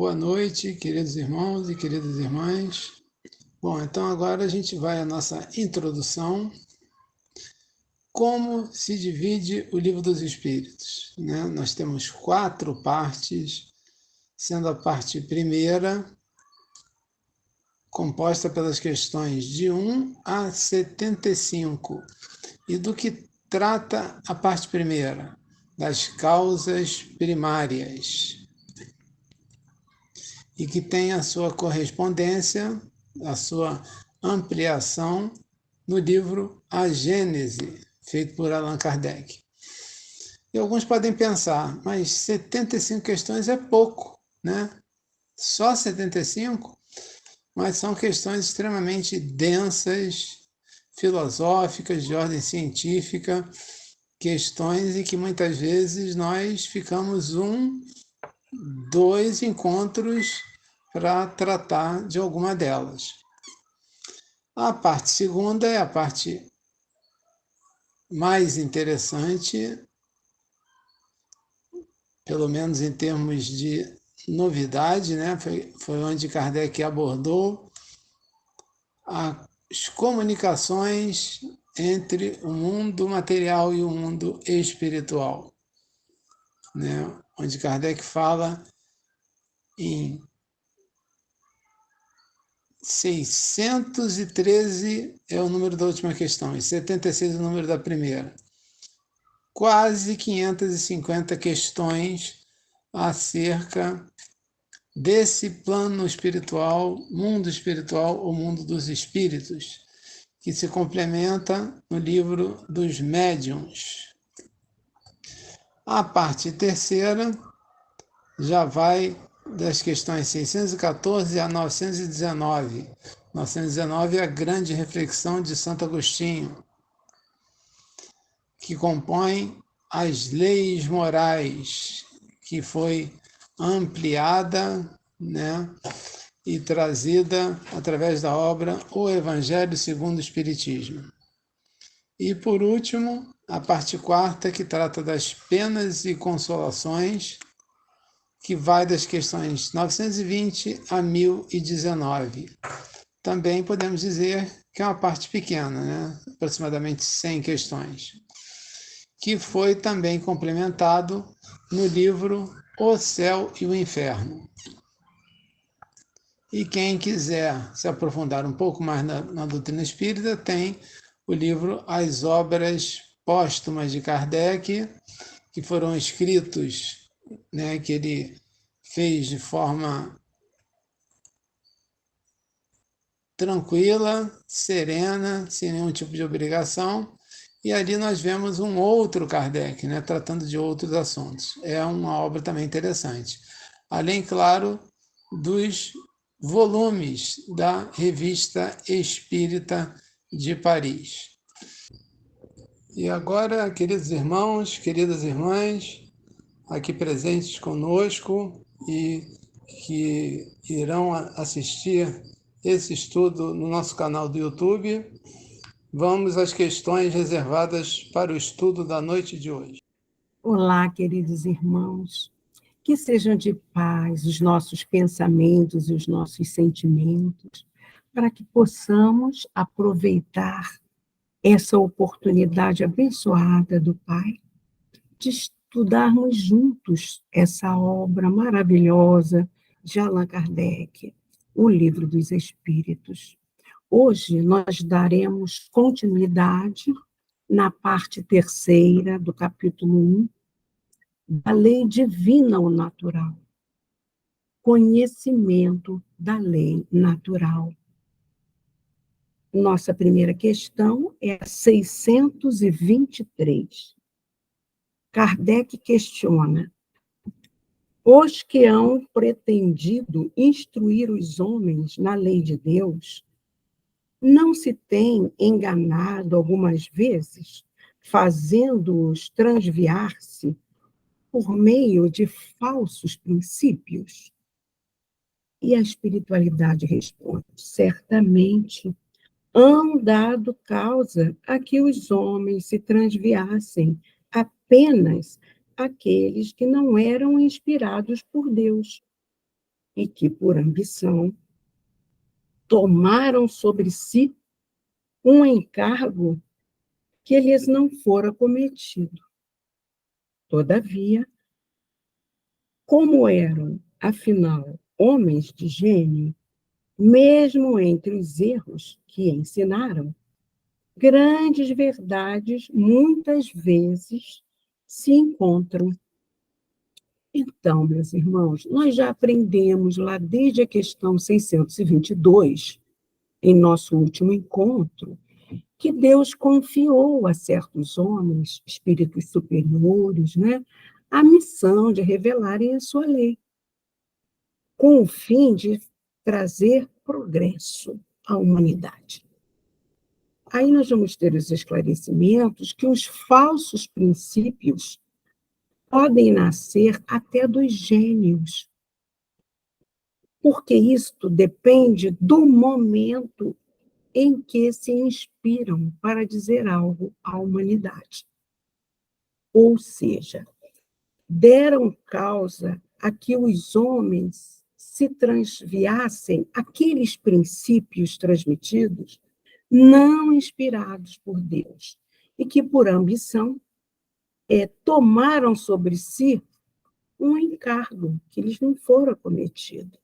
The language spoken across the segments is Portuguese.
boa noite, queridos irmãos e queridas irmãs. Bom, então agora a gente vai à nossa introdução. Como se divide o Livro dos Espíritos, né? Nós temos 4 partes, sendo a parte primeira composta pelas questões de 1 a 75. E do que trata a parte primeira? Das causas primárias. E que tem a sua correspondência, a sua ampliação no livro A Gênese, feito por Allan Kardec. E alguns podem pensar, mas 75 questões é pouco, né? Só 75? Mas são questões extremamente densas, filosóficas, de ordem científica, questões em que muitas vezes nós ficamos 2 encontros para tratar de alguma delas. A parte segunda é a parte mais interessante, pelo menos em termos de novidade, né? Foi onde Kardec abordou as comunicações entre o mundo material e o mundo espiritual, né? Onde Kardec fala em 613 é o número da última questão, e 76 é o número da primeira. Quase 550 questões acerca desse plano espiritual, o mundo dos espíritos, que se complementa no livro dos médiuns. A parte terceira já vai das questões 614 a 919. 919 é a grande reflexão de Santo Agostinho, que compõe as leis morais, que foi ampliada, né, e trazida através da obra O Evangelho segundo o Espiritismo. E, por último, a parte quarta, que trata das penas e consolações, que vai das questões 920 a 1019. Também podemos dizer que é uma parte pequena, né? Aproximadamente 100 questões, que foi também complementado no livro O Céu e o Inferno. E quem quiser se aprofundar um pouco mais na doutrina espírita, tem o livro As Obras Póstumas de Kardec, que foram escritos, né, que ele fez de forma tranquila, serena, sem nenhum tipo de obrigação. E ali nós vemos um outro Kardec, né, tratando de outros assuntos. É uma obra também interessante. Além, claro, dos volumes da Revista Espírita de Paris. E agora, queridos irmãos, queridas irmãs, aqui presentes conosco e que irão assistir esse estudo no nosso canal do YouTube, vamos às questões reservadas para o estudo da noite de hoje. Olá, queridos irmãos. Que sejam de paz os nossos pensamentos e os nossos sentimentos, para que possamos aproveitar essa oportunidade abençoada do Pai de estudarmos juntos essa obra maravilhosa de Allan Kardec, o Livro dos Espíritos. Hoje nós daremos continuidade na parte terceira do capítulo 1, da lei divina ou natural. Conhecimento da lei natural. Nossa primeira questão é a 623. Kardec questiona: os que hão pretendido instruir os homens na lei de Deus, não se têm enganado algumas vezes, fazendo-os transviar-se por meio de falsos princípios? E a espiritualidade responde: certamente hão dado causa a que os homens se transviassem apenas aqueles que não eram inspirados por Deus. e que, por ambição, tomaram sobre si um encargo que lhes não fora cometido. Todavia, como eram, afinal, homens de gênio, mesmo entre os erros que ensinaram, grandes verdades muitas vezes se encontram. Então, meus irmãos, nós já aprendemos lá desde a questão 622, em nosso último encontro, que Deus confiou a certos homens, espíritos superiores, né, a missão de revelarem a sua lei, com o fim de trazer progresso à humanidade. Aí nós vamos ter os esclarecimentos que os falsos princípios podem nascer até dos gênios, porque isto depende do momento em que se inspiram para dizer algo à humanidade. Ou seja, deram causa a que os homens se transviassem aqueles princípios transmitidos não inspirados por Deus, e que, por ambição, tomaram sobre si um encargo que lhes não fora cometido.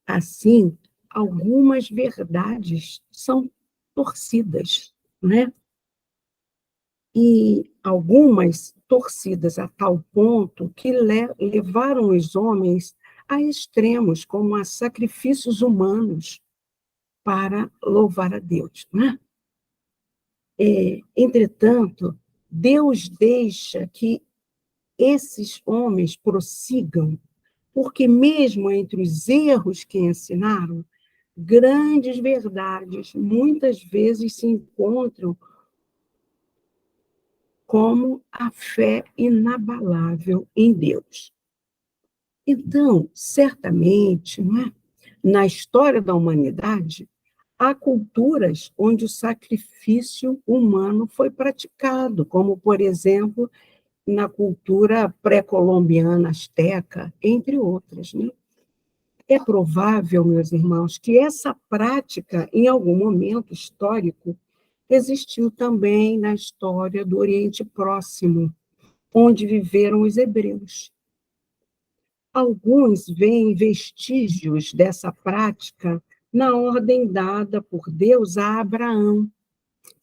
Assim, algumas verdades são torcidas, né? E algumas torcidas a tal ponto que levaram os homens a extremos, como a sacrifícios humanos para louvar a Deus, né? Entretanto, Deus deixa que esses homens prossigam, porque mesmo entre os erros que ensinaram, grandes verdades muitas vezes se encontram, como a fé inabalável em Deus. Então, certamente, não é? Na história da humanidade, há culturas onde o sacrifício humano foi praticado, como, por exemplo, na cultura pré-colombiana, asteca, entre outras, né? É provável, meus irmãos, que essa prática, em algum momento histórico, existiu também na história do Oriente Próximo, onde viveram os hebreus. Alguns veem vestígios dessa prática na ordem dada por Deus a Abraão,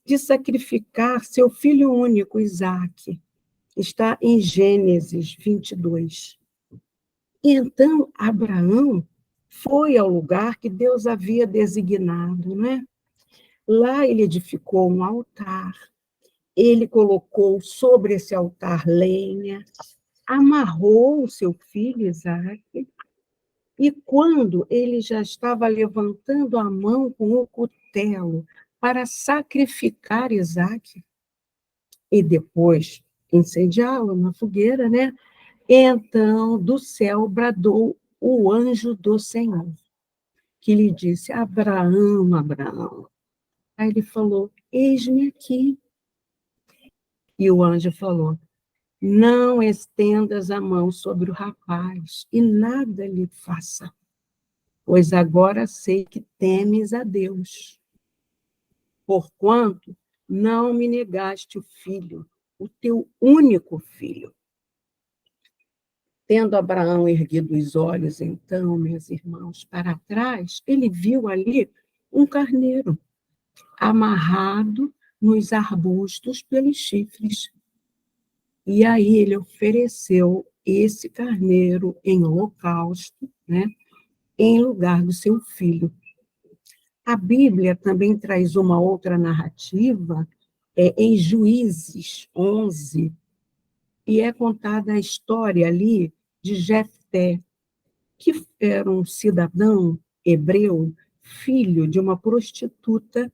de sacrificar seu filho único, Isaque. Está em Gênesis 22. E então, Abraão foi ao lugar que Deus havia designado, né? Lá ele edificou um altar, ele colocou sobre esse altar lenha, amarrou o seu filho Isaque, e quando ele já estava levantando a mão com o cutelo para sacrificar Isaque, e depois incendiá-lo na fogueira, né? Então, do céu bradou o anjo do Senhor, que lhe disse: Abraão, Abraão. Aí ele falou: eis-me aqui. E o anjo falou: não estendas a mão sobre o rapaz e nada lhe faça, pois agora sei que temes a Deus, porquanto não me negaste o filho, o teu único filho. Tendo Abraão erguido os olhos, então, meus irmãos, para trás, ele viu ali um carneiro amarrado nos arbustos pelos chifres. E aí ele ofereceu esse carneiro em holocausto, né, em lugar do seu filho. A Bíblia também traz uma outra narrativa, em Juízes 11, e é contada a história ali de Jefté, que era um cidadão hebreu, filho de uma prostituta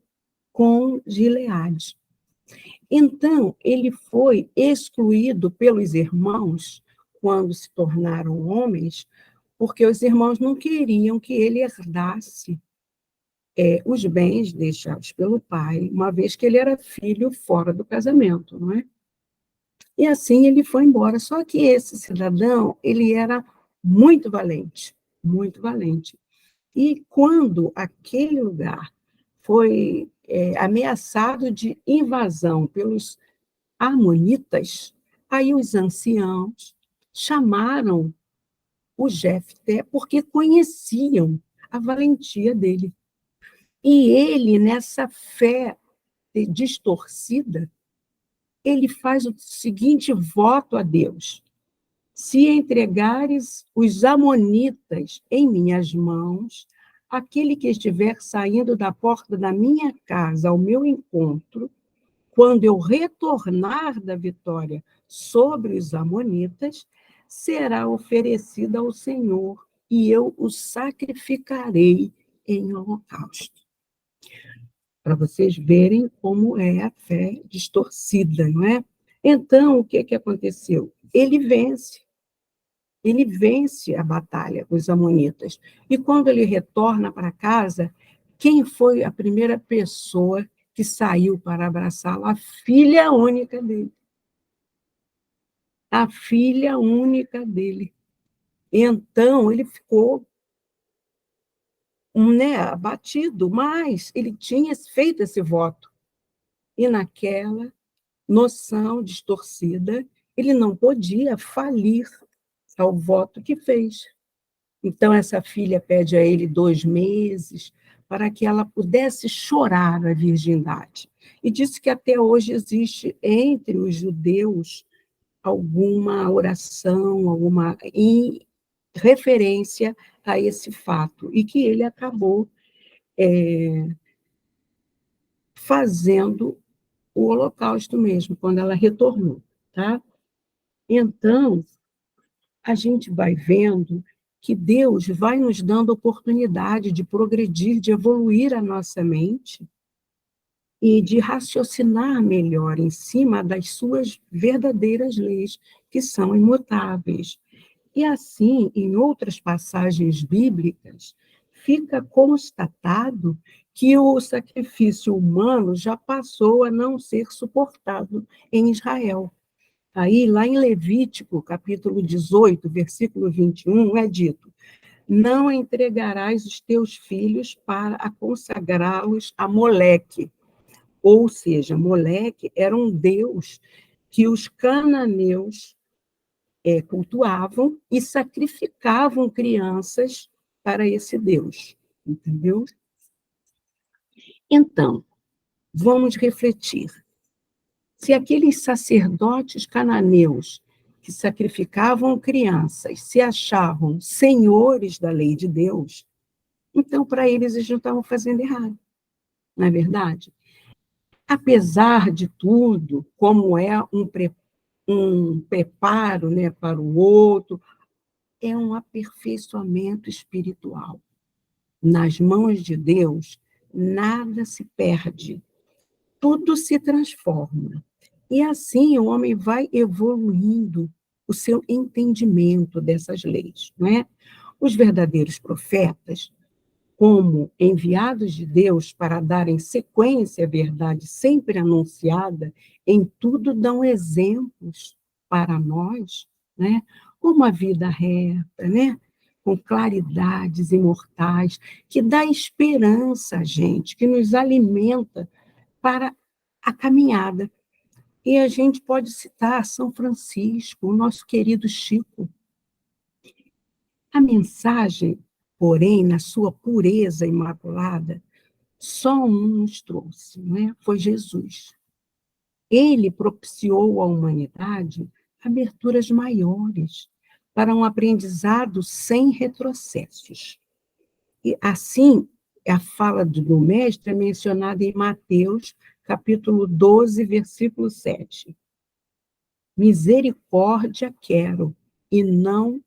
com Gileade. Então, ele foi excluído pelos irmãos quando se tornaram homens, porque os irmãos não queriam que ele herdasse os bens deixados pelo pai, uma vez que ele era filho fora do casamento, não é? E assim ele foi embora. Só que esse cidadão, ele era muito valente. muito valente. E quando aquele lugar foi ameaçado de invasão pelos amonitas, aí os anciãos chamaram o Jefté porque conheciam a valentia dele. E ele, nessa fé distorcida, ele faz o seguinte voto a Deus: se entregares os amonitas em minhas mãos, aquele que estiver saindo da porta da minha casa ao meu encontro, quando eu retornar da vitória sobre os amonitas, será oferecido ao Senhor, e eu o sacrificarei em holocausto. Para vocês verem como é a fé distorcida, não é? Então, o que aconteceu? Ele vence a batalha com os amonitas. E quando ele retorna para casa, quem foi a primeira pessoa que saiu para abraçá-lo? A filha única dele. A filha única dele. Então, ele ficou abatido, mas ele tinha feito esse voto. E naquela noção distorcida, ele não podia falir ao voto que fez. Então, essa filha pede a ele 2 meses para que ela pudesse chorar a virgindade. E disse que até hoje existe entre os judeus alguma oração, alguma referência a esse fato, e que ele acabou fazendo o holocausto mesmo, quando ela retornou. Tá? Então, a gente vai vendo que Deus vai nos dando oportunidade de progredir, de evoluir a nossa mente e de raciocinar melhor em cima das suas verdadeiras leis, que são imutáveis. E assim, em outras passagens bíblicas, fica constatado que o sacrifício humano já passou a não ser suportado em Israel. Aí, lá em Levítico, capítulo 18, versículo 21, é dito: não entregarás os teus filhos para consagrá-los a Moleque. Ou seja, Moleque era um deus que os cananeus cultuavam e sacrificavam crianças para esse deus. Entendeu? Então, vamos refletir. Se aqueles sacerdotes cananeus que sacrificavam crianças se achavam senhores da lei de Deus, então, para eles não estavam fazendo errado, não é verdade? Apesar de tudo, como é um preparo, né, para o outro, é um aperfeiçoamento espiritual. Nas mãos de Deus, nada se perde, tudo se transforma. E assim o homem vai evoluindo o seu entendimento dessas leis, não é? Os verdadeiros profetas, como enviados de Deus para darem sequência à verdade sempre anunciada, em tudo dão exemplos para nós, né? Como a vida reta, né? Com claridades imortais, que dá esperança a gente, que nos alimenta para a caminhada. E a gente pode citar São Francisco, o nosso querido Chico. A mensagem, porém, na sua pureza imaculada, só um nos trouxe, não é? Foi Jesus. Ele propiciou à humanidade aberturas maiores para um aprendizado sem retrocessos. E assim, a fala do mestre é mencionada em Mateus, capítulo 12, versículo 7. Misericórdia quero, e não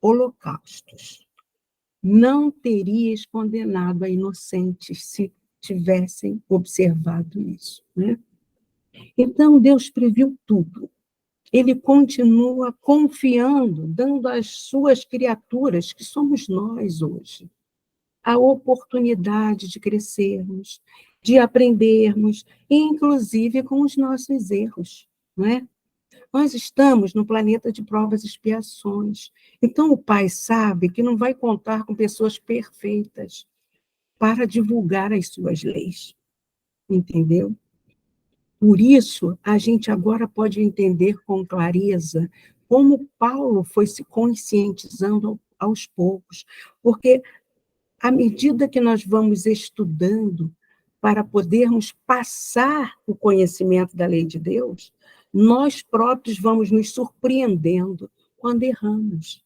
holocaustos. Não terias condenado a inocentes se tivessem observado isso, né? Então, Deus previu tudo. Ele continua confiando, dando às suas criaturas, que somos nós hoje, a oportunidade de crescermos, de aprendermos, inclusive com os nossos erros, não é? Nós estamos no planeta de provas e expiações. Então, o Pai sabe que não vai contar com pessoas perfeitas para divulgar as suas leis, entendeu? Por isso, a gente agora pode entender com clareza como Paulo foi se conscientizando aos poucos, porque à medida que nós vamos estudando para podermos passar o conhecimento da lei de Deus, nós próprios vamos nos surpreendendo quando erramos.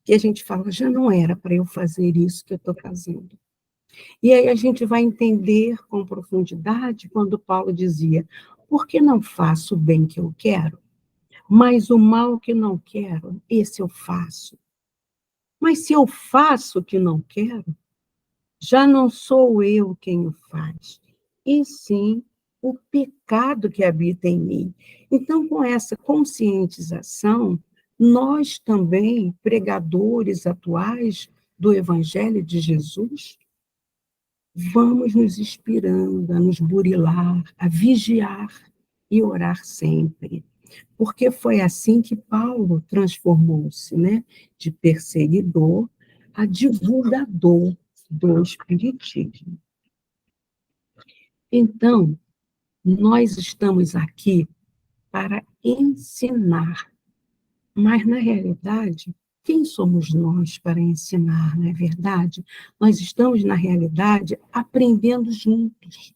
E a gente fala, já não era para eu fazer isso que eu estou fazendo. E aí a gente vai entender com profundidade quando Paulo dizia, por que não faço o bem que eu quero, mas o mal que não quero, esse eu faço. Mas se eu faço o que não quero, já não sou eu quem o faz, e sim o pecado que habita em mim. Então, com essa conscientização, nós também, pregadores atuais do Evangelho de Jesus, vamos nos inspirando a nos burilar, a vigiar e orar sempre. Porque foi assim que Paulo transformou-se, né? De perseguidor a divulgador do Espiritismo. Então, nós estamos aqui para ensinar, mas, na realidade, quem somos nós para ensinar, não é verdade? Nós estamos, na realidade, aprendendo juntos,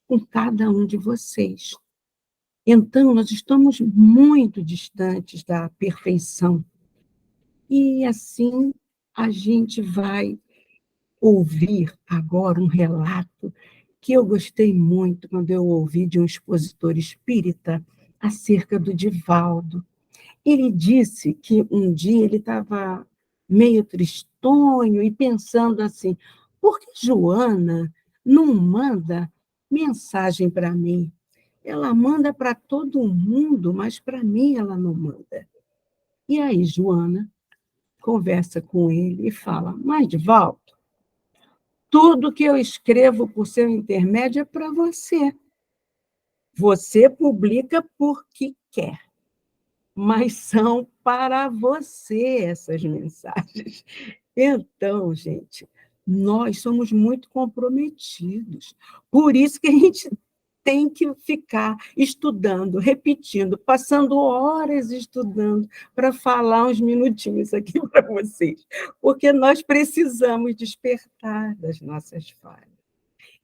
com cada um de vocês. Então, nós estamos muito distantes da perfeição. E, assim, a gente vai ouvir agora um relato que eu gostei muito quando eu ouvi de um expositor espírita acerca do Divaldo. Ele disse que um dia ele estava meio tristonho e pensando assim, por que Joana não manda mensagem para mim? Ela manda para todo mundo, mas para mim ela não manda. E aí Joana conversa com ele e fala, mas Divaldo, tudo que eu escrevo por seu intermédio é para você. Você publica porque quer, mas são para você essas mensagens. Então, gente, nós somos muito comprometidos. Por isso que a gente tem que ficar estudando, repetindo, passando horas estudando para falar uns minutinhos aqui para vocês, porque nós precisamos despertar das nossas falhas,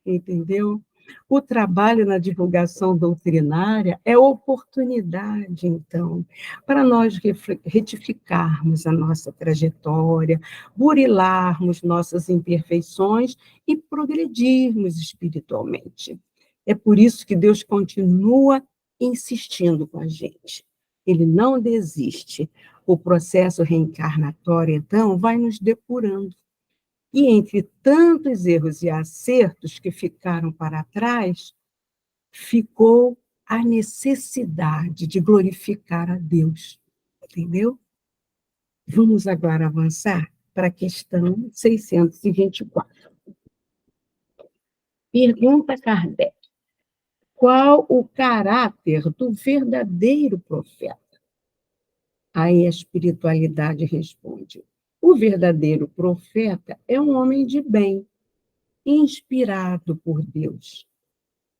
entendeu? O trabalho na divulgação doutrinária é oportunidade, então, para nós retificarmos a nossa trajetória, burilarmos nossas imperfeições e progredirmos espiritualmente. É por isso que Deus continua insistindo com a gente. Ele não desiste. O processo reencarnatório, então, vai nos depurando. E entre tantos erros e acertos que ficaram para trás, ficou a necessidade de glorificar a Deus. Entendeu? Vamos agora avançar para a questão 624. Pergunta Kardec. Qual o caráter do verdadeiro profeta? Aí a espiritualidade responde: o verdadeiro profeta é um homem de bem, inspirado por Deus.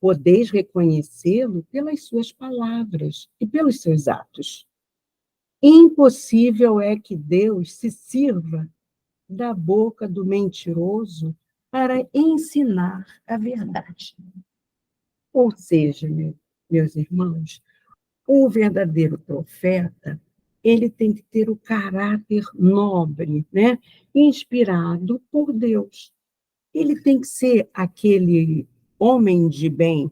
Podeis reconhecê-lo pelas suas palavras e pelos seus atos. Impossível é que Deus se sirva da boca do mentiroso para ensinar a verdade. Ou seja, meus irmãos, o verdadeiro profeta, ele tem que ter o caráter nobre, né? Inspirado por Deus. Ele tem que ser aquele homem de bem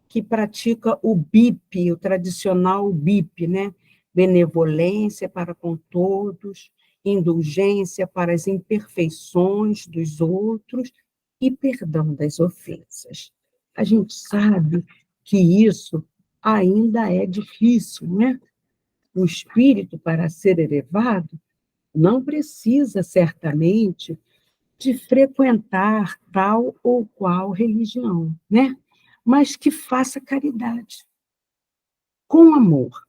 que pratica o BIP, o tradicional BIP, né? Benevolência para com todos, indulgência para as imperfeições dos outros e perdão das ofensas. A gente sabe que isso ainda é difícil, né? O espírito, para ser elevado, não precisa, certamente, de frequentar tal ou qual religião, né? Mas que faça caridade. com amor.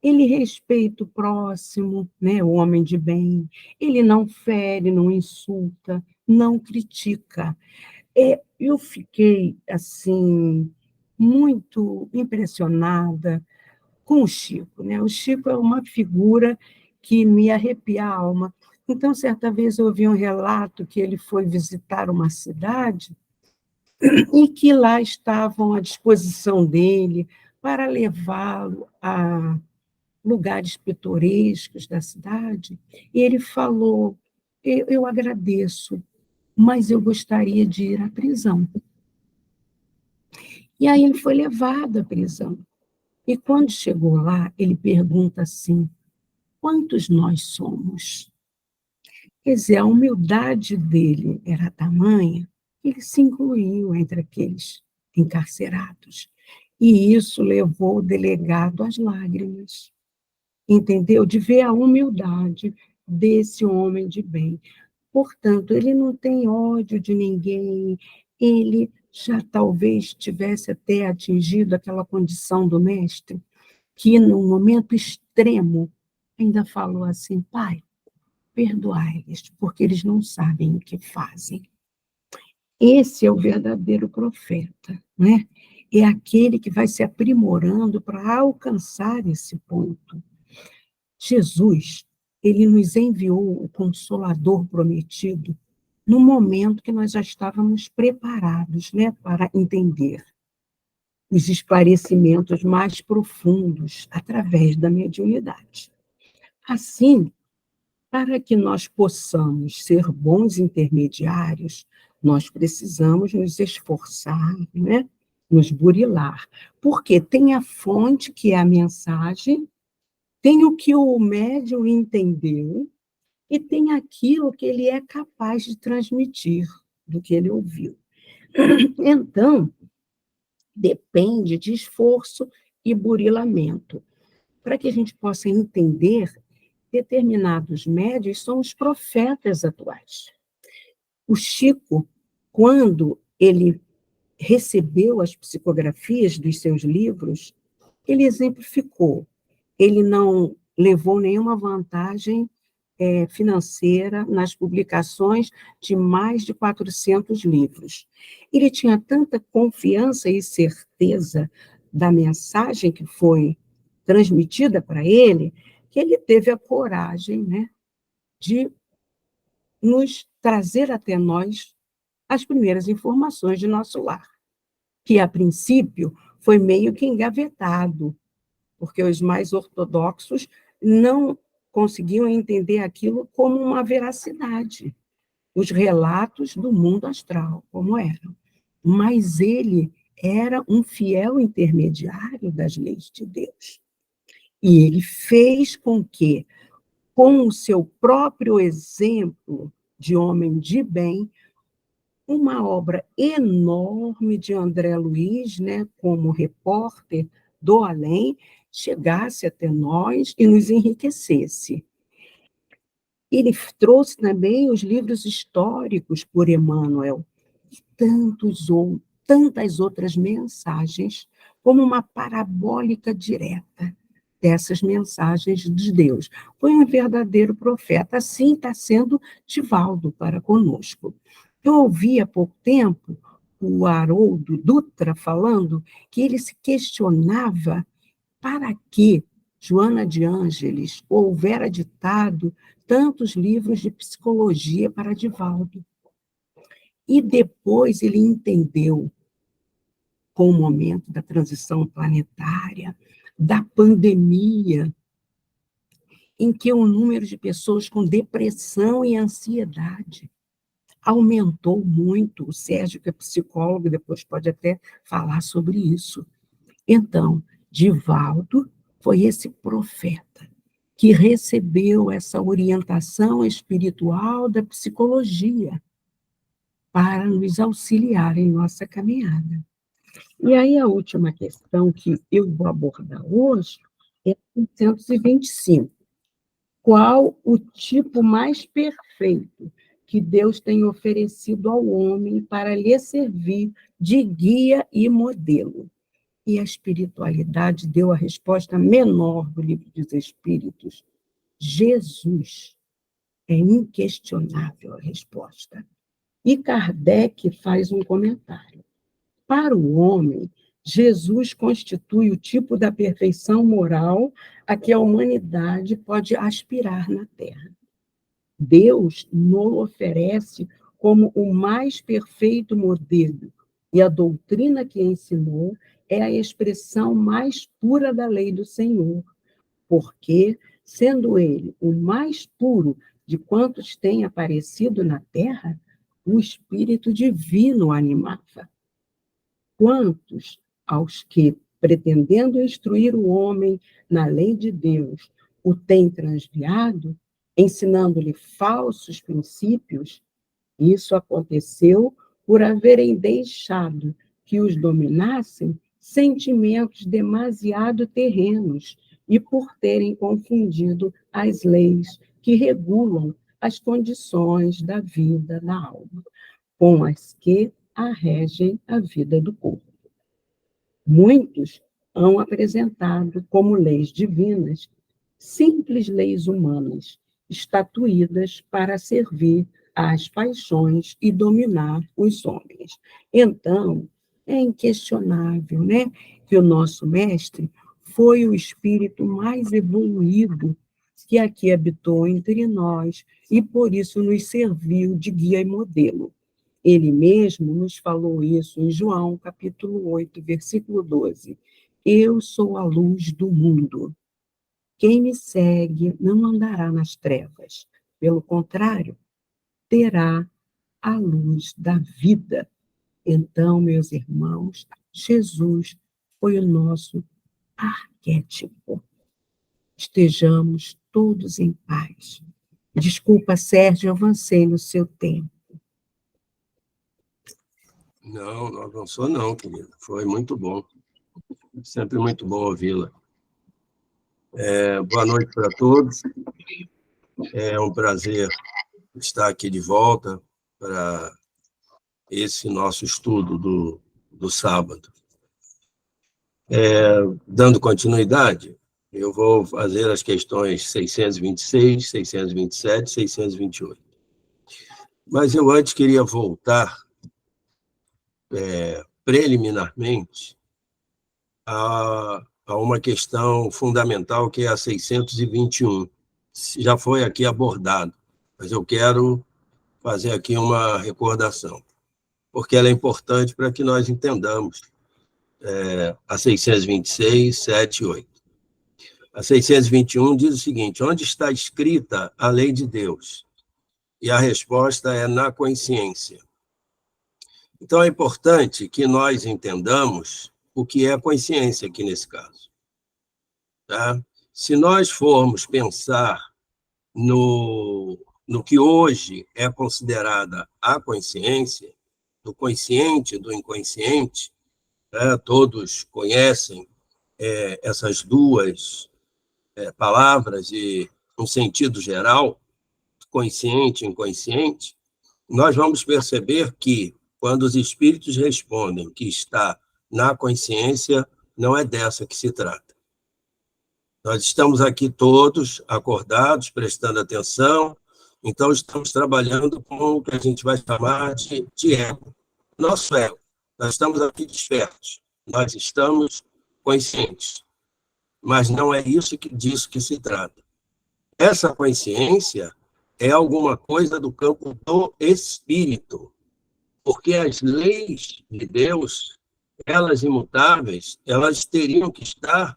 Ele respeita o próximo, né, o homem de bem. Ele não fere, não insulta, não critica. Eu fiquei, assim, muito impressionada com o Chico, né? O Chico é uma figura que me arrepia a alma. Então, certa vez eu ouvi um relato que ele foi visitar uma cidade e que lá estavam à disposição dele para levá-lo a lugares pitorescos da cidade, e ele falou: eu agradeço, mas eu gostaria de ir à prisão. E aí ele foi levado à prisão. E quando chegou lá, ele pergunta assim: quantos nós somos? Quer dizer, a humildade dele era tamanha que ele se incluiu entre aqueles encarcerados. E isso levou o delegado às lágrimas, entendeu? De ver a humildade desse homem de bem. Portanto, ele não tem ódio de ninguém, ele já talvez tivesse até atingido aquela condição do mestre, que num momento extremo ainda falou assim: Pai, perdoai-lhes, porque eles não sabem o que fazem. Esse é o verdadeiro profeta, né? É aquele que vai se aprimorando para alcançar esse ponto. Jesus, ele nos enviou o Consolador prometido no momento que nós já estávamos preparados, né, para entender os esclarecimentos mais profundos através da mediunidade. Assim, para que nós possamos ser bons intermediários, nós precisamos nos esforçar, né, nos burilar, porque tem a fonte, que é a mensagem, tem o que o médium entendeu e tem aquilo que ele é capaz de transmitir do que ele ouviu. Então, depende de esforço e burilamento. Para que a gente possa entender, determinados médios são os profetas atuais. O Chico, quando ele recebeu as psicografias dos seus livros, ele exemplificou. Ele não levou nenhuma vantagem financeira nas publicações de mais de 400 livros. Ele tinha tanta confiança e certeza da mensagem que foi transmitida para ele, que ele teve a coragem, né, de nos trazer até nós as primeiras informações de nosso lar, que, a princípio, foi meio que engavetado, porque os mais ortodoxos não conseguiam entender aquilo como uma veracidade, os relatos do mundo astral, como eram. Mas ele era um fiel intermediário das leis de Deus. E ele fez com que, com o seu próprio exemplo de homem de bem, uma obra enorme de André Luiz, né, como repórter do além, chegasse até nós e nos enriquecesse. Ele trouxe também os livros históricos por Emmanuel, e tantas outras mensagens, como uma parabólica direta dessas mensagens de Deus. Foi um verdadeiro profeta. Assim está sendo Divaldo para conosco. Eu ouvi há pouco tempo o Haroldo Dutra falando que ele se questionava para que Joana de Ângeles houvera ditado tantos livros de psicologia para Divaldo. E depois ele entendeu, com o momento da transição planetária, da pandemia, em que o número de pessoas com depressão e ansiedade aumentou muito. O Sérgio, que é psicólogo, depois pode até falar sobre isso. Então, Divaldo foi esse profeta que recebeu essa orientação espiritual da psicologia para nos auxiliar em nossa caminhada. E aí a última questão que eu vou abordar hoje é 625. Qual o tipo mais perfeito que Deus tem oferecido ao homem para lhe servir de guia e modelo? E a espiritualidade deu a resposta menor do Livro dos Espíritos. Jesus. É inquestionável a resposta. E Kardec faz um comentário. Para o homem, Jesus constitui o tipo da perfeição moral a que a humanidade pode aspirar na Terra. Deus nos oferece como o mais perfeito modelo, e a doutrina que ensinou é a expressão mais pura da lei do Senhor, porque, sendo ele o mais puro de quantos têm aparecido na Terra, o Espírito Divino o animava. Quantos aos que, pretendendo instruir o homem na lei de Deus, o têm transviado, ensinando-lhe falsos princípios, isso aconteceu por haverem deixado que os dominassem sentimentos demasiado terrenos e por terem confundido as leis que regulam as condições da vida na alma, com as que a regem a vida do corpo. Muitos hão apresentado como leis divinas simples leis humanas, estatuídas para servir às paixões e dominar os homens. Então, é inquestionável, né, que o nosso mestre foi o espírito mais evoluído que aqui habitou entre nós e por isso nos serviu de guia e modelo. Ele mesmo nos falou isso em João, capítulo 8, versículo 12. Eu sou a luz do mundo. Quem me segue não andará nas trevas. Pelo contrário, terá a luz da vida. Então, meus irmãos, Jesus foi o nosso arquétipo. Estejamos todos em paz. Desculpa, Sérgio, eu avancei no seu tempo. Não, não avançou não, querida. Foi muito bom. Sempre muito bom ouvi-la. Boa noite para todos. É um prazer estar aqui de volta para esse nosso estudo do sábado. Dando continuidade, eu vou fazer as questões 626, 627, 628. Mas eu antes queria voltar preliminarmente a uma questão fundamental, que é a 621. Já foi aqui abordado, mas eu quero fazer aqui uma recordação, porque ela é importante para que nós entendamos a 626, 7 e 8. A 621 diz o seguinte: onde está escrita a lei de Deus? E a resposta é na consciência. Então, é importante que nós entendamos o que é a consciência aqui nesse caso. Tá? Se nós formos pensar no que hoje é considerada a consciência, do consciente, do inconsciente, todos conhecem essas duas palavras e um sentido geral, consciente e inconsciente, nós vamos perceber que, quando os espíritos respondem que está na consciência, não é dessa que se trata. Nós estamos aqui todos acordados, prestando atenção, então estamos trabalhando com o que a gente vai chamar de ego. Nosso ego. Nós estamos aqui despertos, nós estamos conscientes, mas não é disso que se trata. Essa consciência é alguma coisa do campo do espírito, porque as leis de Deus, elas imutáveis, elas teriam que estar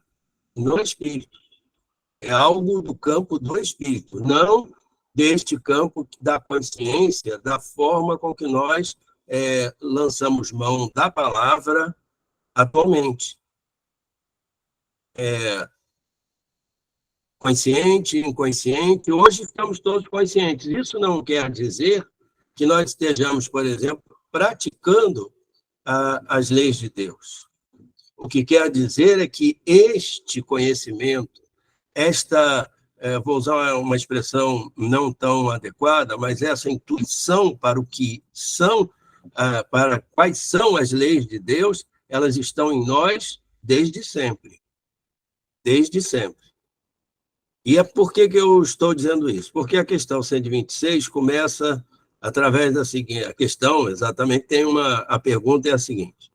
no espírito. É algo do campo do espírito, não deste campo da consciência, da forma com que nós lançamos mão da palavra atualmente. Consciente, inconsciente, hoje estamos todos conscientes. Isso não quer dizer que nós estejamos, por exemplo, praticando as leis de Deus. O que quer dizer é que este conhecimento, vou usar uma expressão não tão adequada, mas essa intuição para o que são, para quais são as leis de Deus, elas estão em nós desde sempre. Desde sempre. E é por que eu estou dizendo isso? Porque a questão 126 começa através da seguinte... A questão, exatamente, a pergunta é a seguinte.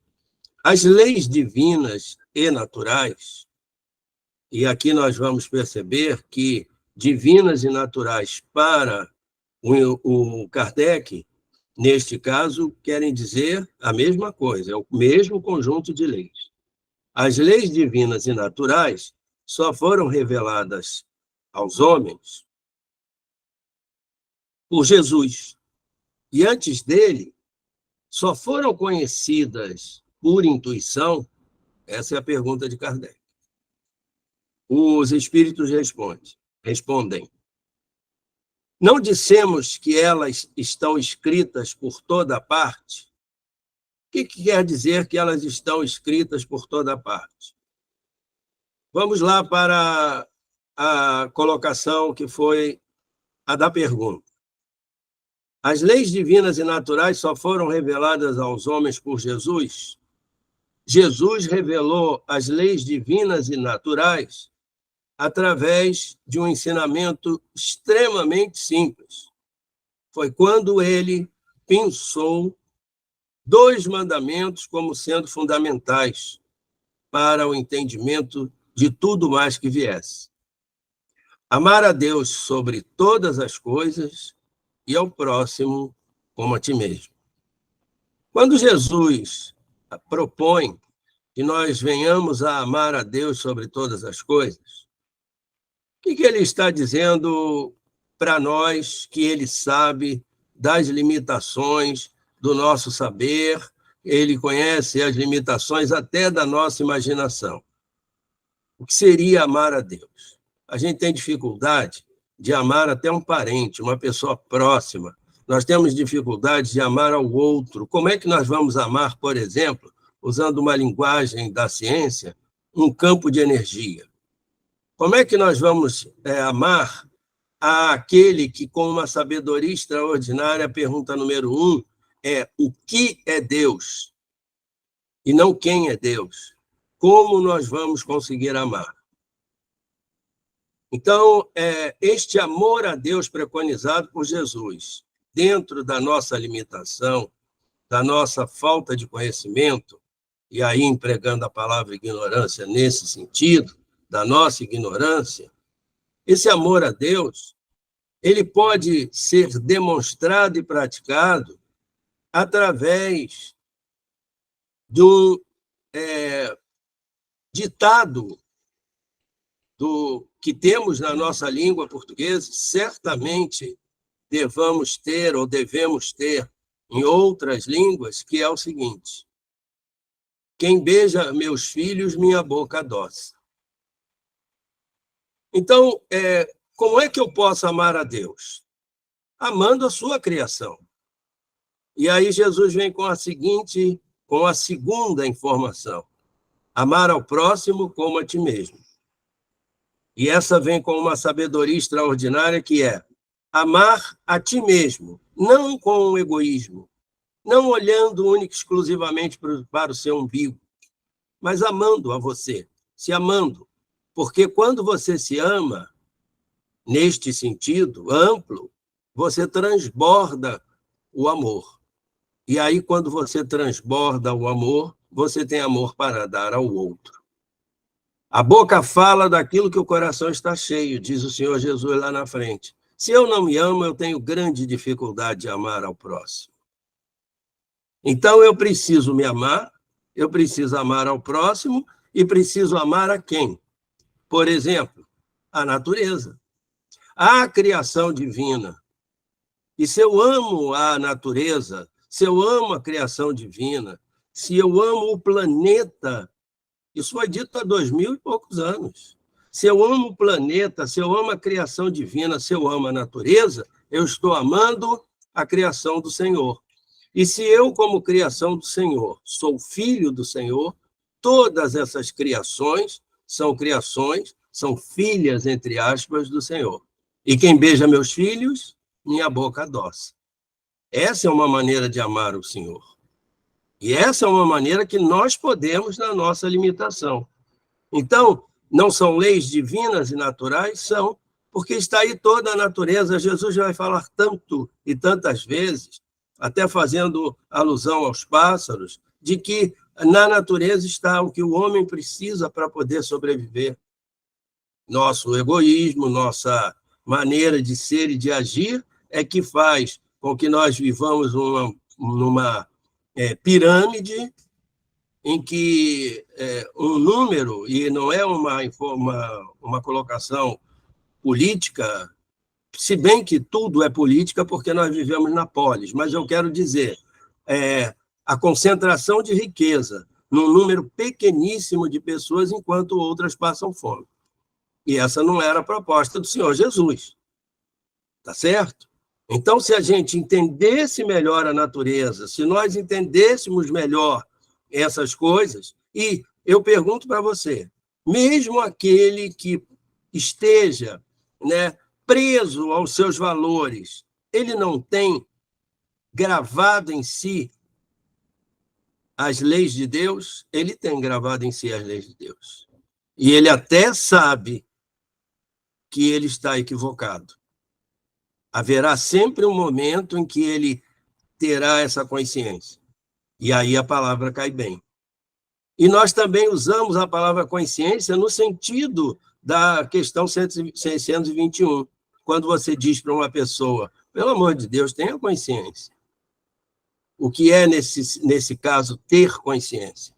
As leis divinas e naturais, e aqui nós vamos perceber que divinas e naturais para o Kardec, neste caso, querem dizer a mesma coisa, é o mesmo conjunto de leis. As leis divinas e naturais só foram reveladas aos homens por Jesus. E antes dele, só foram conhecidas por intuição. Essa é a pergunta de Kardec. Os espíritos respondem. Não dissemos que elas estão escritas por toda parte? O que quer dizer que elas estão escritas por toda parte? Vamos lá para a colocação que foi a da pergunta. As leis divinas e naturais só foram reveladas aos homens por Jesus? Jesus revelou as leis divinas e naturais através de um ensinamento extremamente simples. Foi quando ele pensou 2 mandamentos como sendo fundamentais para o entendimento de tudo mais que viesse. Amar a Deus sobre todas as coisas e ao próximo como a ti mesmo. Quando Jesus propõe que nós venhamos a amar a Deus sobre todas as coisas, o que ele está dizendo para nós que ele sabe das limitações do nosso saber, ele conhece as limitações até da nossa imaginação? O que seria amar a Deus? A gente tem dificuldade de amar até um parente, uma pessoa próxima. Nós temos dificuldade de amar ao outro. Como é que nós vamos amar, por exemplo, usando uma linguagem da ciência, um campo de energia? Como é que nós vamos amar aquele que, com uma sabedoria extraordinária, a pergunta número 1 é o que é Deus? E não quem é Deus. Como nós vamos conseguir amar? Então, este amor a Deus preconizado por Jesus, dentro da nossa limitação, da nossa falta de conhecimento, e aí empregando a palavra ignorância nesse sentido, da nossa ignorância, esse amor a Deus, ele pode ser demonstrado e praticado através de um ditado que temos na nossa língua portuguesa, certamente devemos ter em outras línguas, que é o seguinte: quem beija meus filhos, minha boca adoça. Então, como é que eu posso amar a Deus? Amando a sua criação. E aí Jesus vem com a segunda informação: amar ao próximo como a ti mesmo. E essa vem com uma sabedoria extraordinária, que é amar a ti mesmo, não com o egoísmo, não olhando única e exclusivamente para o seu umbigo, mas amando a você, se amando. Porque quando você se ama, neste sentido amplo, você transborda o amor. E aí, quando você transborda o amor, você tem amor para dar ao outro. A boca fala daquilo que o coração está cheio, diz o Senhor Jesus lá na frente. Se eu não me amo, eu tenho grande dificuldade de amar ao próximo. Então, eu preciso me amar, eu preciso amar ao próximo e preciso amar a quem? Por exemplo, a natureza, a criação divina. E se eu amo a natureza, se eu amo a criação divina, se eu amo o planeta, isso foi dito há 2000 e poucos anos. Se eu amo o planeta, se eu amo a criação divina, se eu amo a natureza, eu estou amando a criação do Senhor. E se eu, como criação do Senhor, sou filho do Senhor, todas essas criações, são filhas, entre aspas, do Senhor. E quem beija meus filhos, minha boca adoça. Essa é uma maneira de amar o Senhor. E essa é uma maneira que nós podemos na nossa limitação. Então, não são leis divinas e naturais? São, porque está aí toda a natureza. Jesus vai falar tanto e tantas vezes, até fazendo alusão aos pássaros, de que na natureza está o que o homem precisa para poder sobreviver. Nosso egoísmo, nossa maneira de ser e de agir é que faz com que nós vivamos numa pirâmide em que um número, e não é uma colocação política, se bem que tudo é política porque nós vivemos na polis, mas eu quero dizer, a concentração de riqueza num número pequeníssimo de pessoas enquanto outras passam fome. E essa não era a proposta do Senhor Jesus. Tá certo? Então, se a gente entendesse melhor a natureza, se nós entendêssemos melhor essas coisas, e eu pergunto para você, mesmo aquele que esteja, né, preso aos seus valores, ele não tem gravado em si as leis de Deus? Ele tem gravado em si as leis de Deus. E ele até sabe que ele está equivocado. Haverá sempre um momento em que ele terá essa consciência. E aí a palavra cai bem. E nós também usamos a palavra consciência no sentido da questão 621. Quando você diz para uma pessoa, pelo amor de Deus, tenha consciência. O que é, nesse caso, ter consciência?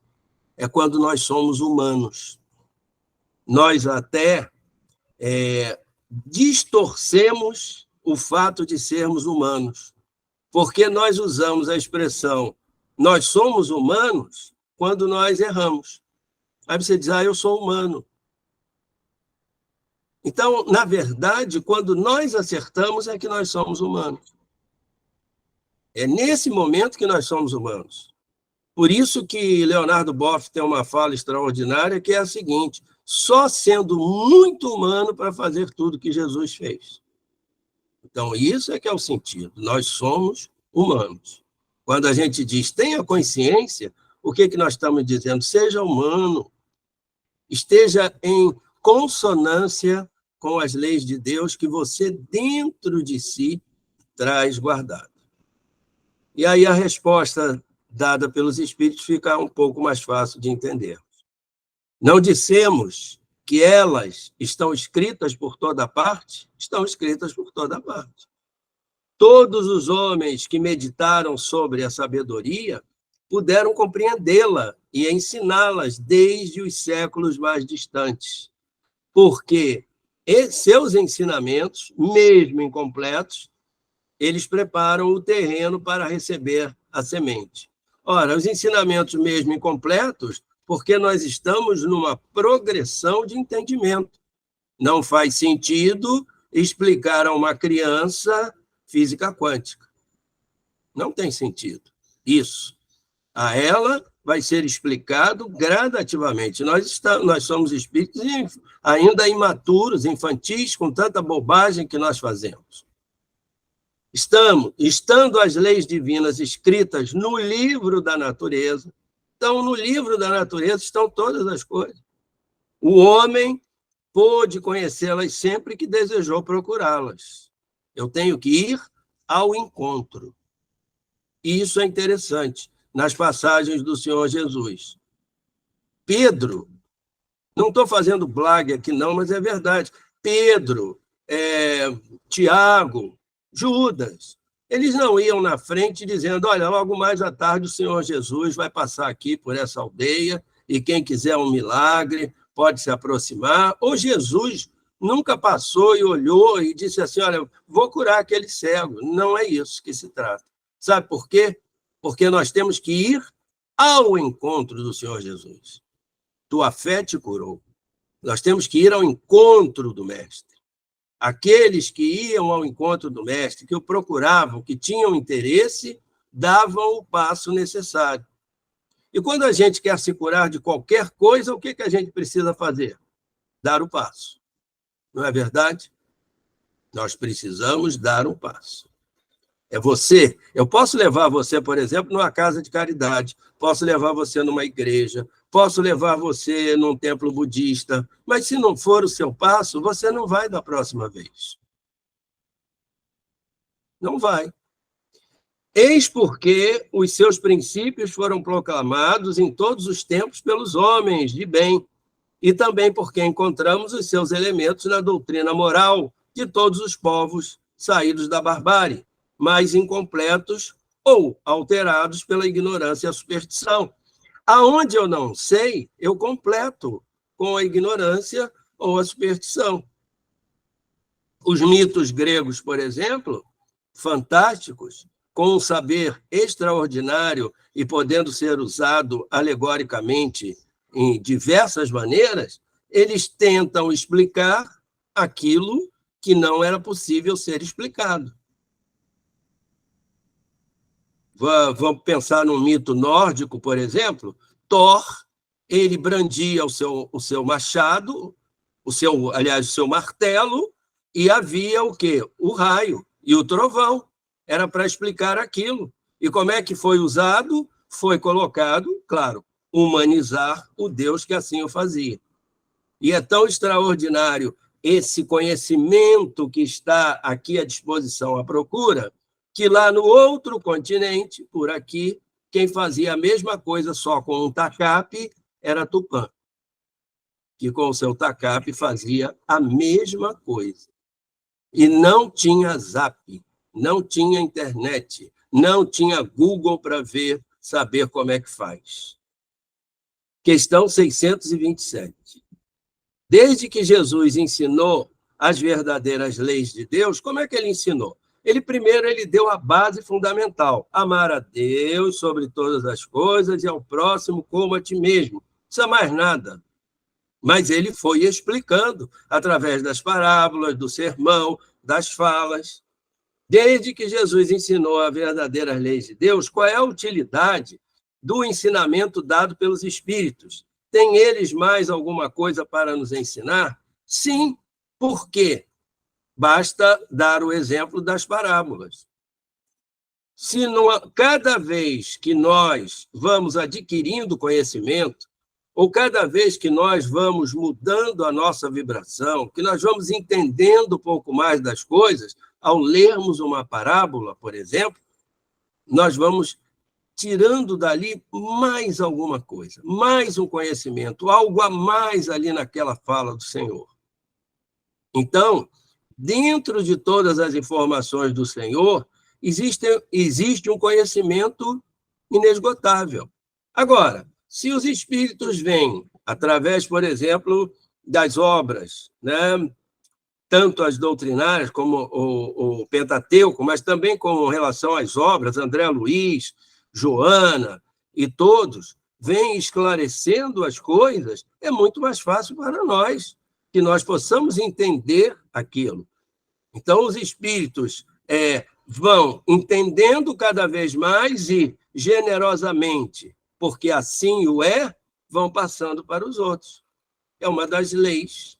É quando nós somos humanos. Nós até distorcemos o fato de sermos humanos, porque nós usamos a expressão nós somos humanos quando nós erramos. Aí você diz, eu sou humano. Então, na verdade, quando nós acertamos é que nós somos humanos. É nesse momento que nós somos humanos. Por isso que Leonardo Boff tem uma fala extraordinária, que é a seguinte, só sendo muito humano para fazer tudo que Jesus fez. Então, isso é que é o sentido. Nós somos humanos. Quando a gente diz tenha consciência, o que nós estamos dizendo? Seja humano, esteja em consonância com as leis de Deus que você, dentro de si, traz guardado. E aí a resposta dada pelos Espíritos fica um pouco mais fácil de entender. Não dissemos que elas estão escritas por toda parte? Estão escritas por toda parte. Todos os homens que meditaram sobre a sabedoria puderam compreendê-la e ensiná-las desde os séculos mais distantes, porque seus ensinamentos, mesmo incompletos, eles preparam o terreno para receber a semente. Ora, os ensinamentos mesmo incompletos, porque nós estamos numa progressão de entendimento. Não faz sentido explicar a uma criança física quântica. Não tem sentido. Isso. A ela vai ser explicado gradativamente. Nós somos espíritos ainda imaturos, infantis, com tanta bobagem que nós fazemos. Estando as leis divinas escritas no livro da natureza, então, no livro da natureza estão todas as coisas. O homem pôde conhecê-las sempre que desejou procurá-las. Eu tenho que ir ao encontro. E isso é interessante nas passagens do Senhor Jesus. Pedro, não estou fazendo blague aqui não, mas é verdade. Pedro, Tiago, Judas, eles não iam na frente dizendo, olha, logo mais à tarde o Senhor Jesus vai passar aqui por essa aldeia e quem quiser um milagre pode se aproximar. Ou Jesus nunca passou e olhou e disse assim, olha, vou curar aquele cego. Não é isso que se trata. Sabe por quê? Porque nós temos que ir ao encontro do Senhor Jesus. Tua fé te curou. Nós temos que ir ao encontro do Mestre. Aqueles que iam ao encontro do Mestre, que o procuravam, que tinham interesse, davam o passo necessário. E quando a gente quer se curar de qualquer coisa, o que a gente precisa fazer? Dar o passo. Não é verdade? Nós precisamos dar um passo. É você. Eu posso levar você, por exemplo, numa casa de caridade, posso levar você numa igreja, posso levar você num templo budista, mas se não for o seu passo, você não vai da próxima vez. Não vai. Eis porque os seus princípios foram proclamados em todos os tempos pelos homens de bem, e também porque encontramos os seus elementos na doutrina moral de todos os povos saídos da barbárie, mais incompletos ou alterados pela ignorância e a superstição. Aonde eu não sei, eu completo com a ignorância ou a superstição. Os mitos gregos, por exemplo, fantásticos, com um saber extraordinário e podendo ser usado alegoricamente em diversas maneiras, eles tentam explicar aquilo que não era possível ser explicado. Vamos pensar num mito nórdico, por exemplo. Thor, ele brandia o seu machado, o seu martelo, e havia o quê? O raio e o trovão. Era para explicar aquilo. E como é que foi usado? Foi colocado, claro, humanizar o Deus que assim o fazia. E é tão extraordinário esse conhecimento que está aqui à disposição, à procura, que lá no outro continente, por aqui, quem fazia a mesma coisa só com um tacape era Tupã, que com o seu tacape fazia a mesma coisa. E não tinha Zap, não tinha internet, não tinha Google para saber como é que faz. Questão 627. Desde que Jesus ensinou as verdadeiras leis de Deus, como é que ele ensinou? Primeiro ele deu a base fundamental, amar a Deus sobre todas as coisas e ao próximo como a ti mesmo. Não precisa mais nada. Mas ele foi explicando através das parábolas, do sermão, das falas. Desde que Jesus ensinou as verdadeiras leis de Deus, qual é a utilidade do ensinamento dado pelos Espíritos? Tem eles mais alguma coisa para nos ensinar? Sim, por quê? Basta dar o exemplo das parábolas. Se cada vez que nós vamos adquirindo conhecimento, ou cada vez que nós vamos mudando a nossa vibração, que nós vamos entendendo um pouco mais das coisas, ao lermos uma parábola, por exemplo, nós vamos tirando dali mais alguma coisa, mais um conhecimento, algo a mais ali naquela fala do Senhor. Então, dentro de todas as informações do Senhor, existe um conhecimento inesgotável. Agora, se os espíritos vêm através, por exemplo, das obras, né, tanto as doutrinárias como o Pentateuco, mas também com relação às obras, André Luiz, Joana e todos, vêm esclarecendo as coisas, é muito mais fácil para nós, que nós possamos entender aquilo. Então, os espíritos vão entendendo cada vez mais e generosamente, porque assim o vão passando para os outros. É uma das leis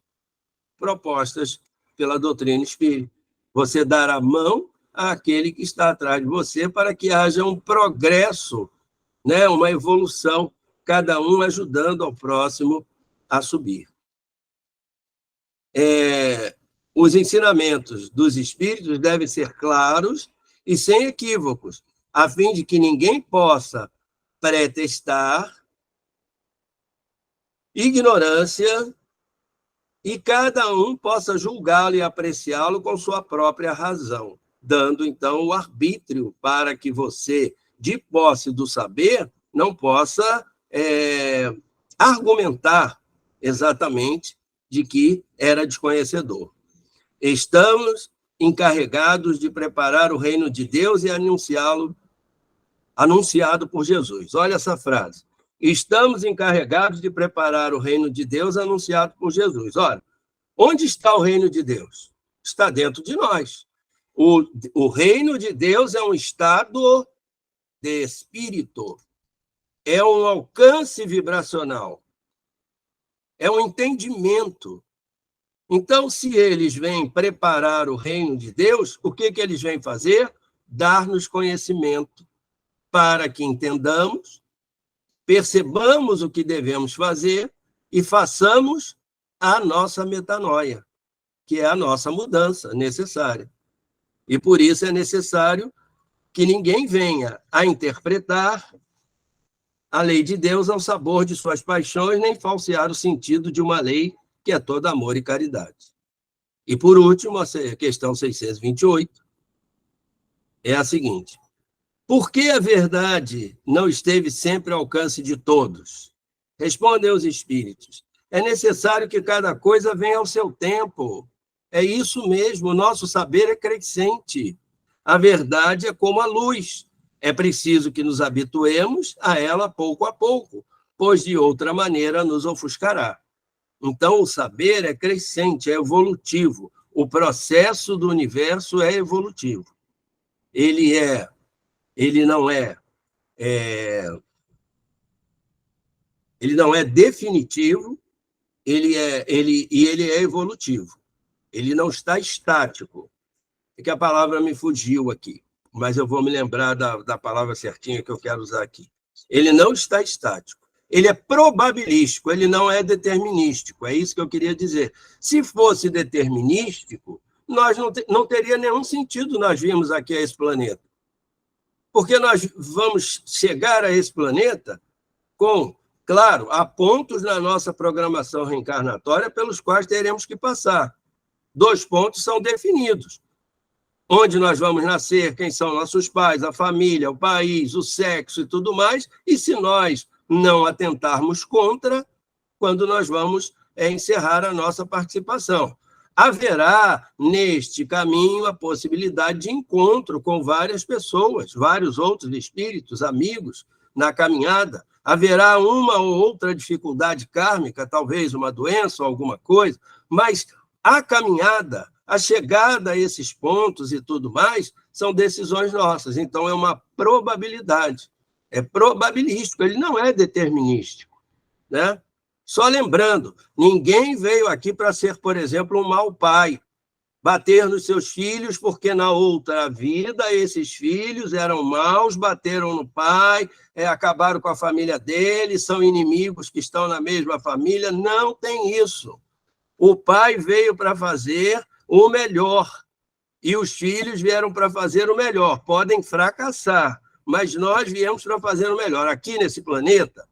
propostas pela doutrina espírita. Você dar a mão àquele que está atrás de você para que haja um progresso, né, uma evolução, cada um ajudando ao próximo a subir. Os ensinamentos dos espíritos devem ser claros e sem equívocos, a fim de que ninguém possa pretextar ignorância e cada um possa julgá-lo e apreciá-lo com sua própria razão, dando, então, o arbítrio para que você, de posse do saber, não possa argumentar exatamente de que era desconhecedor. Estamos encarregados de preparar o reino de Deus e anunciado por Jesus. Olha essa frase. Estamos encarregados de preparar o reino de Deus anunciado por Jesus. Olha, onde está o reino de Deus? Está dentro de nós. O reino de Deus é um estado de espírito, é um alcance vibracional, é um entendimento. Então, se eles vêm preparar o reino de Deus, o que eles vêm fazer? dar-nos conhecimento para que entendamos, percebamos o que devemos fazer e façamos a nossa metanoia, que é a nossa mudança necessária. E por isso é necessário que ninguém venha a interpretar a lei de Deus ao sabor de suas paixões, nem falsear o sentido de uma lei que é toda amor e caridade. E, por último, a questão 628 é a seguinte: por que a verdade não esteve sempre ao alcance de todos? Respondem os espíritos: é necessário que cada coisa venha ao seu tempo. É isso mesmo, o nosso saber é crescente. A verdade é como a luz. É preciso que nos habituemos a ela pouco a pouco, pois de outra maneira nos ofuscará. Então, o saber é crescente, é evolutivo. O processo do universo é evolutivo. Ele não é definitivo, ele é evolutivo. Ele não está estático. É que a palavra me fugiu aqui, mas eu vou me lembrar da palavra certinha que eu quero usar aqui. Ele não está estático. Ele é probabilístico, ele não é determinístico. É isso que eu queria dizer. Se fosse determinístico, nós não teria nenhum sentido nós virmos aqui a esse planeta. Porque nós vamos chegar a esse planeta com, claro, há pontos na nossa programação reencarnatória pelos quais teremos que passar. 2 pontos são definidos: onde nós vamos nascer, quem são nossos pais, a família, o país, o sexo e tudo mais, e se nós não atentarmos contra, quando nós vamos encerrar a nossa participação. Haverá, neste caminho, a possibilidade de encontro com várias pessoas, vários outros espíritos, amigos, na caminhada. Haverá uma ou outra dificuldade kármica, talvez uma doença ou alguma coisa, mas a caminhada, a chegada a esses pontos e tudo mais, são decisões nossas. Então, é uma probabilidade. É probabilístico, ele não é determinístico, né? Só lembrando, ninguém veio aqui para ser, por exemplo, um mau pai, bater nos seus filhos, porque na outra vida esses filhos eram maus, bateram no pai, acabaram com a família dele, são inimigos que estão na mesma família. Não tem isso. O pai veio para fazer o melhor, e os filhos vieram para fazer o melhor. Podem fracassar, mas nós viemos para fazer o melhor. Aqui nesse planeta,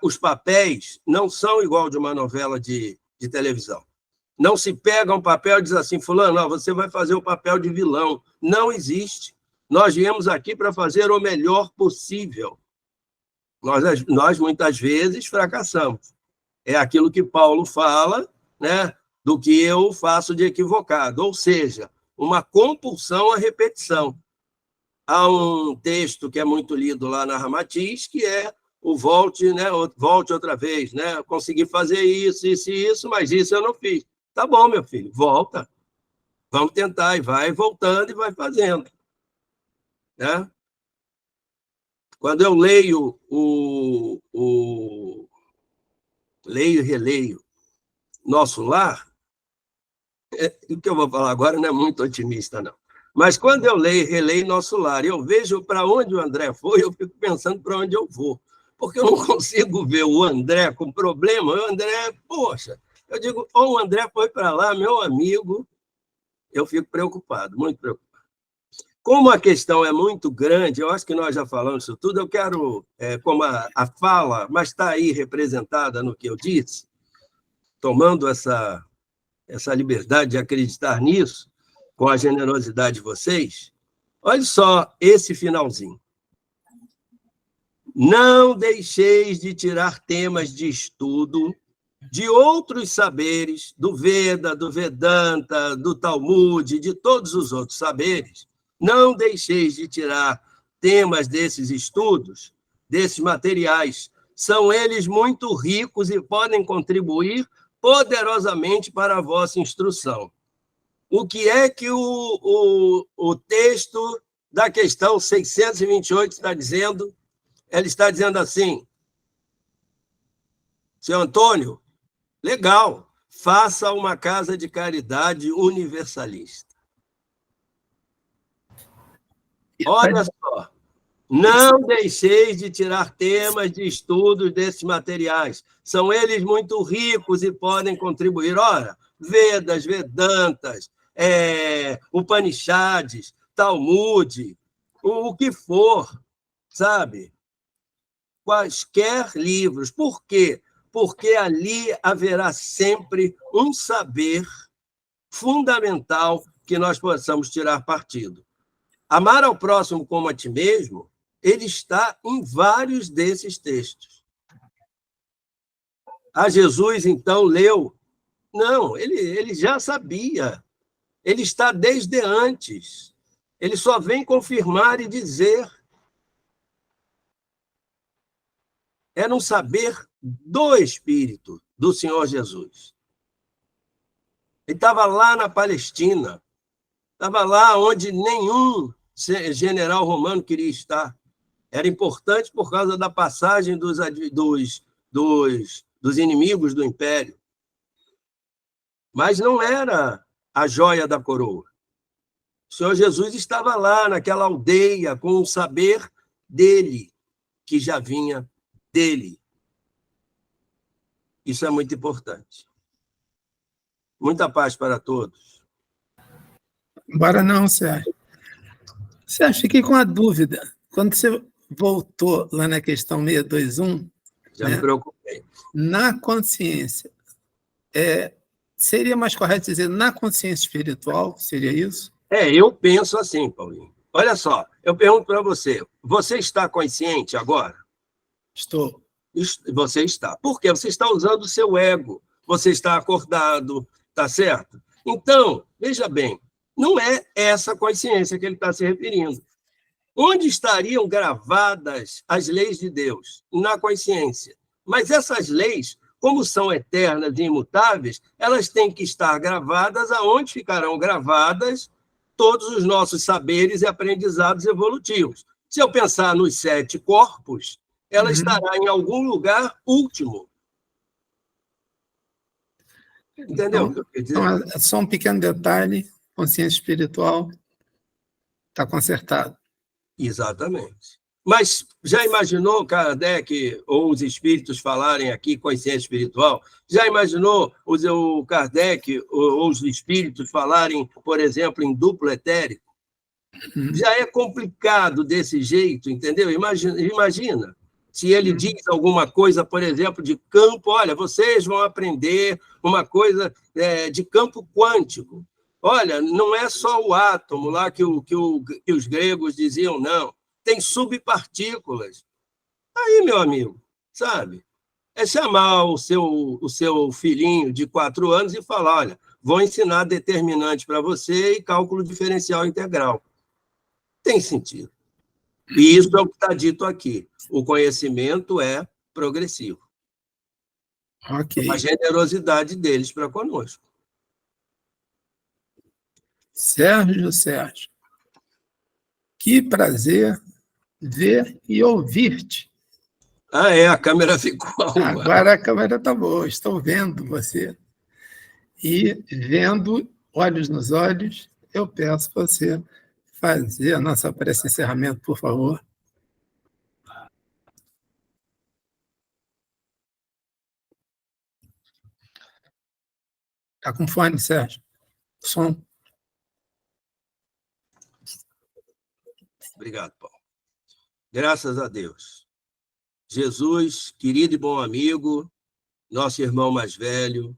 os papéis não são igual de uma novela de televisão. Não se pega um papel e diz assim: fulano, não, você vai fazer o papel de vilão. Não existe. Nós viemos aqui para fazer o melhor possível. Nós muitas vezes fracassamos. É aquilo que Paulo fala, né, do que eu faço de equivocado, ou seja, uma compulsão à repetição. Há um texto que é muito lido lá na Ramatiz, que é o volte, né, volte outra vez, né? Consegui fazer isso, mas isso eu não fiz. Tá bom, meu filho, volta. Vamos tentar, e vai voltando e vai fazendo. Né? Quando eu leio leio e releio Nosso Lar, o que eu vou falar agora não é muito otimista, não. Mas quando eu leio e releio Nosso Lar, eu vejo para onde o André foi, eu fico pensando para onde eu vou. Porque eu não consigo ver o André com problema. O André, poxa, eu digo, o André foi para lá, meu amigo, eu fico preocupado, muito preocupado. Como a questão é muito grande, eu acho que nós já falamos isso tudo, eu quero, como a fala, mas está aí representada no que eu disse, tomando essa liberdade de acreditar nisso, com a generosidade de vocês, olha só esse finalzinho. Não deixeis de tirar temas de estudo de outros saberes, do Veda, do Vedanta, do Talmud, de todos os outros saberes. Não deixeis de tirar temas desses estudos, desses materiais. São eles muito ricos e podem contribuir poderosamente para a vossa instrução. O que é que o texto da questão 628 está dizendo? Ele está dizendo assim: seu Antônio, legal, faça uma casa de caridade universalista. Olha só, não deixeis de tirar temas de estudos desses materiais. São eles muito ricos e podem contribuir. Ora, Vedas, Vedantas, Upanishads, Talmud, o que for, sabe? Quaisquer livros. Por quê? Porque ali haverá sempre um saber fundamental que nós possamos tirar partido. Amar ao próximo como a ti mesmo, ele está em vários desses textos. Jesus, então, leu? Não, ele já sabia. Ele está desde antes. Ele só vem confirmar e dizer. Era um saber do Espírito do Senhor Jesus. Ele estava lá na Palestina, estava lá onde nenhum general romano queria estar. Era importante por causa da passagem dos inimigos do Império. Mas não era a joia da coroa. O Senhor Jesus estava lá, naquela aldeia, com o saber dele, que já vinha dele. Isso é muito importante. Muita paz para todos. Embora não, Sérgio. Sérgio, fiquei com a dúvida. Quando você voltou lá na questão 621... Já me preocupei. Na consciência, seria mais correto dizer na consciência espiritual? Seria isso? Eu penso assim, Paulinho. Olha só, eu pergunto para você. Você está consciente agora? Estou. Você está. Por quê? Você está usando o seu ego. Você está acordado, tá certo? Então, veja bem, não é essa consciência que ele está se referindo. Onde estariam gravadas as leis de Deus? Na consciência. Mas essas leis, como são eternas e imutáveis, elas têm que estar gravadas aonde ficarão gravadas todos os nossos saberes e aprendizados evolutivos. Se eu pensar nos 7 corpos, ela estará em algum lugar último. Entendeu o que eu quero dizer? Então, é só um pequeno detalhe, consciência espiritual está consertado. Exatamente. Mas já imaginou, Kardec, ou os espíritos falarem aqui consciência espiritual? Já imaginou o Kardec ou os espíritos falarem, por exemplo, em duplo etérico? Já é complicado desse jeito, entendeu? Imagina se ele diz alguma coisa, por exemplo, de campo, olha, vocês vão aprender uma coisa de campo quântico. Olha, não é só o átomo lá que os gregos diziam, não. Tem subpartículas. Aí, meu amigo, sabe? É chamar o seu filhinho de 4 anos e falar, olha, vou ensinar determinante para você e cálculo diferencial integral. Tem sentido. E isso é o que está dito aqui. O conhecimento é progressivo. Ok. A generosidade deles para conosco. Sérgio, que prazer ver e ouvir-te. A câmera ficou arrumada. Agora a câmera está boa, estou vendo você. E vendo olhos nos olhos, eu peço para você fazer a nossa prece de encerramento, por favor. Está com fone, Sérgio? Som. Obrigado, Paulo. Graças a Deus. Jesus, querido e bom amigo, nosso irmão mais velho,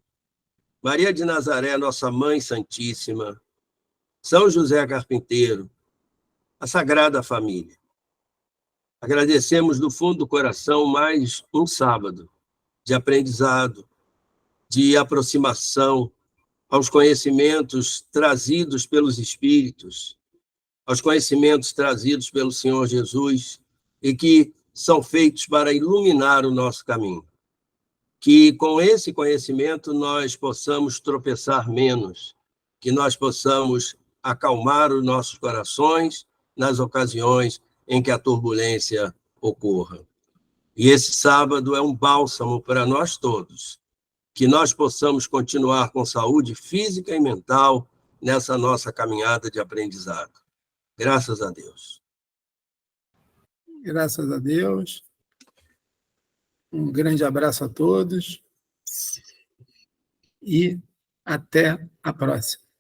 Maria de Nazaré, nossa Mãe Santíssima, São José Carpinteiro, a Sagrada Família. Agradecemos do fundo do coração mais um sábado de aprendizado, de aproximação aos conhecimentos trazidos pelos Espíritos, aos conhecimentos trazidos pelo Senhor Jesus e que são feitos para iluminar o nosso caminho. Que com esse conhecimento nós possamos tropeçar menos, que nós possamos acalmar os nossos corações nas ocasiões em que a turbulência ocorra. E esse sábado é um bálsamo para nós todos, que nós possamos continuar com saúde física e mental nessa nossa caminhada de aprendizado. Graças a Deus. Graças a Deus. Um grande abraço a todos e até a próxima.